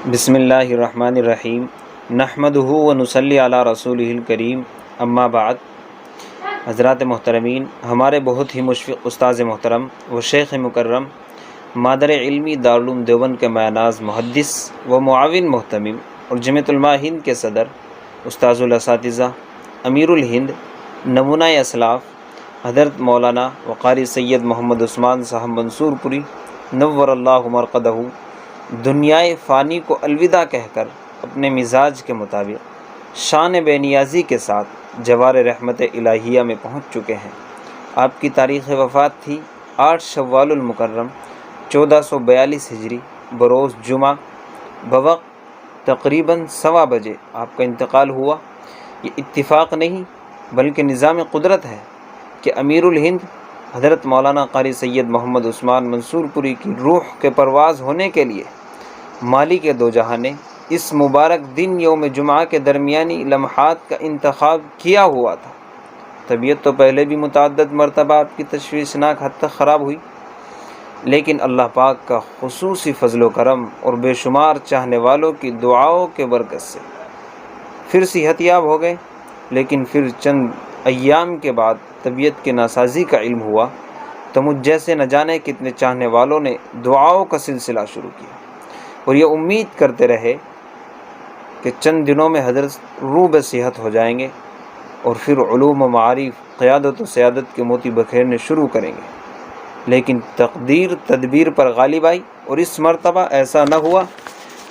بسم اللہ الرحمن الرحیم نحمدہ ونصلی علی رسولہ الکریم اما بعد۔ حضرات محترمین، ہمارے بہت ہی مشفق استاذ محترم و شیخ مکرم مادر علمی دارالعلوم دیوبند کے معناز محدث و معاون محتمم اور جمعیت علماء ہند کے صدر استاذ الاساتذہ امیرالہند نمونہ اسلاف حضرت مولانا و قاری سید محمد عثمان صاحب منصورپوری نور اللہ مرقدہ دنیائے فانی کو الوداع کہہ کر اپنے مزاج کے مطابق شان بے نیازی کے ساتھ جوار رحمت الہیہ میں پہنچ چکے ہیں۔ آپ کی تاریخ وفات تھی 8 شوال المکرم 1442 ہجری بروز جمعہ بوقت تقریباً 1:15 بجے آپ کا انتقال ہوا۔ یہ اتفاق نہیں بلکہ نظام قدرت ہے کہ امیرالہند حضرت مولانا قاری سید محمد عثمان منصورپوری کی روح کے پرواز ہونے کے لیے مالک دو جہاں نے اس مبارک دن یوم جمعہ کے درمیانی لمحات کا انتخاب کیا ہوا تھا۔ طبیعت تو پہلے بھی متعدد مرتبہ آپ کی تشویشناک حد تک خراب ہوئی، لیکن اللہ پاک کا خصوصی فضل و کرم اور بے شمار چاہنے والوں کی دعاؤں کے برکت سے پھر صحت یاب ہو گئے۔ لیکن پھر چند ایام کے بعد طبیعت کی ناسازی کا علم ہوا تو مجھ جیسے نہ جانے کتنے چاہنے والوں نے دعاؤں کا سلسلہ شروع کیا اور یہ امید کرتے رہے کہ چند دنوں میں حضرت روح صحت ہو جائیں گے اور پھر علوم و معارف قیادت و سیادت کے موتی بکھیرنے شروع کریں گے۔ لیکن تقدیر تدبیر پر غالب آئی اور اس مرتبہ ایسا نہ ہوا۔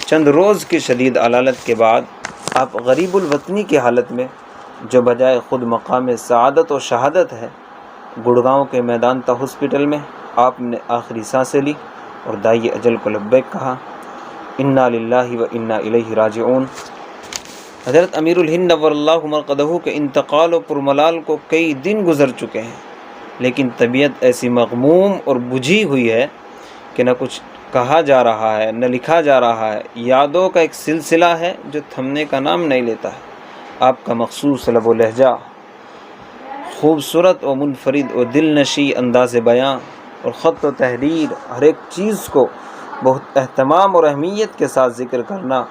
چند روز کی شدید علالت کے بعد آپ غریب الوطنی کی حالت میں، جو بجائے خود مقام سعادت و شہادت ہے، گڑگاؤں کے میدانتا ہاسپٹل میں آپ نے آخری سانسیں لی اور دائی اجل کو لبیک کہا۔ انا للہ و انا الیہ راجعون۔ حضرت امیرالہند نور اللہ مرقدہ کے انتقال و پرملال کو کئی دن گزر چکے ہیں، لیکن طبیعت ایسی مغموم اور بجھی ہوئی ہے کہ نہ کچھ کہا جا رہا ہے نہ لکھا جا رہا ہے۔ یادوں کا ایک سلسلہ ہے جو تھمنے کا نام نہیں لیتا ہے۔ آپ کا مخصوص لب و لہجہ، خوبصورت و منفرد و دل نشیں انداز بیاں اور خط و تحریر، ہر ایک چیز کو بہت اہتمام اور اہمیت کے ساتھ ذکر کرنا،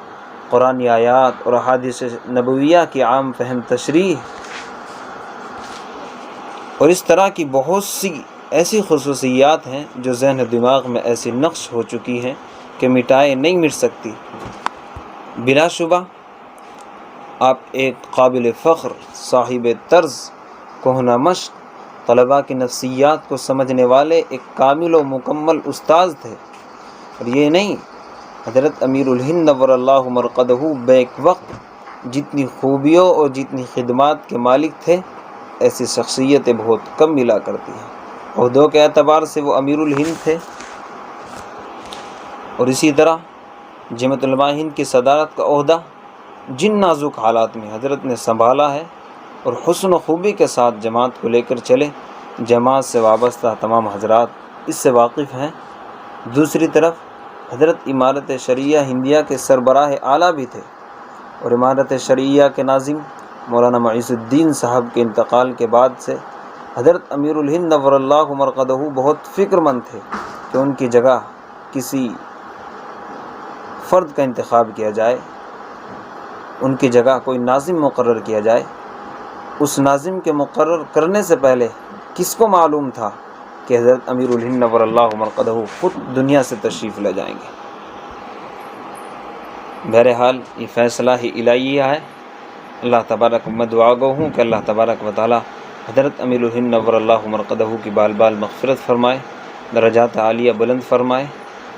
قرآنی آیات اور احادیث نبویہ کی عام فہم تشریح اور اس طرح کی بہت سی ایسی خصوصیات ہیں جو ذہن و دماغ میں ایسی نقش ہو چکی ہیں کہ مٹائے نہیں مٹ سکتی۔ بلا شبہ آپ ایک قابل فخر صاحب طرز کہنہ مشق طلباء کی نفسیات کو سمجھنے والے ایک کامل و مکمل استاذ تھے۔ اور یہ نہیں، حضرت امیرالہند نور اللہ مرقدہ بیک وقت جتنی خوبیوں اور جتنی خدمات کے مالک تھے، ایسی شخصیتیں بہت کم ملا کرتی ہیں۔ عہدوں کے اعتبار سے وہ امیرالہند تھے اور اسی طرح جمعیت علماء ہند کی صدارت کا عہدہ جن نازک حالات میں حضرت نے سنبھالا ہے اور حسن و خوبی کے ساتھ جماعت کو لے کر چلے، جماعت سے وابستہ تمام حضرات اس سے واقف ہیں۔ دوسری طرف حضرت امارت شرعیہ ہندیہ کے سربراہ اعلیٰ بھی تھے اور امارت شرعیہ کے ناظم مولانا معیز الدین صاحب کے انتقال کے بعد سے حضرت امیرالہند نور اللہ مرقدہ بہت فکر مند تھے کہ ان کی جگہ کسی فرد کا انتخاب کیا جائے، ان کی جگہ کوئی ناظم مقرر کیا جائے۔ اس ناظم کے مقرر کرنے سے پہلے کس کو معلوم تھا کہ حضرت امیرالہند نور اللہ مرقدہ خود دنیا سے تشریف لے جائیں گے؟ بہرحال یہ فیصلہ ہی الہیہ ہے۔ اللہ تبارک میں دعا گو ہوں کہ اللہ تبارک و تعالی حضرت امیرالہند نور اللہ مرقدہ کی بال بال مغفرت فرمائے، درجات عالیہ بلند فرمائے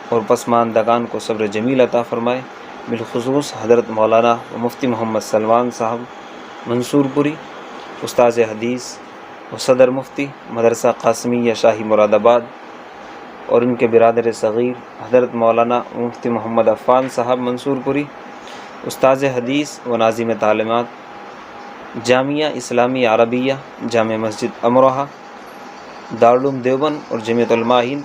اور پسماندگان کو صبر جمیل عطا فرمائے۔ بالخصوص حضرت مولانا و مفتی محمد سلمان صاحب منصورپوری، استاذحدیث و صدر مفتی مدرسہ قاسمیہ شاہی مراد آباد، اور ان کے برادر صغیر حضرت مولانا و مفتی محمد عفان صاحب منصورپوری، استاذ حدیث و ناظم تعلیمات جامعہ اسلامی عربیہ جامع مسجد امروہہ دارالعلوم دیوبند اور جمعیت علماء ہند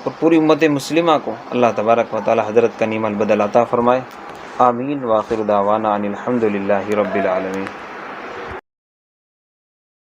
اور پوری امت مسلمہ کو اللہ تبارک و تعالی حضرت کا نعم البدل عطا فرمائے۔ آمین۔ وآخر دعوانا ان الحمد للہ رب العالمین۔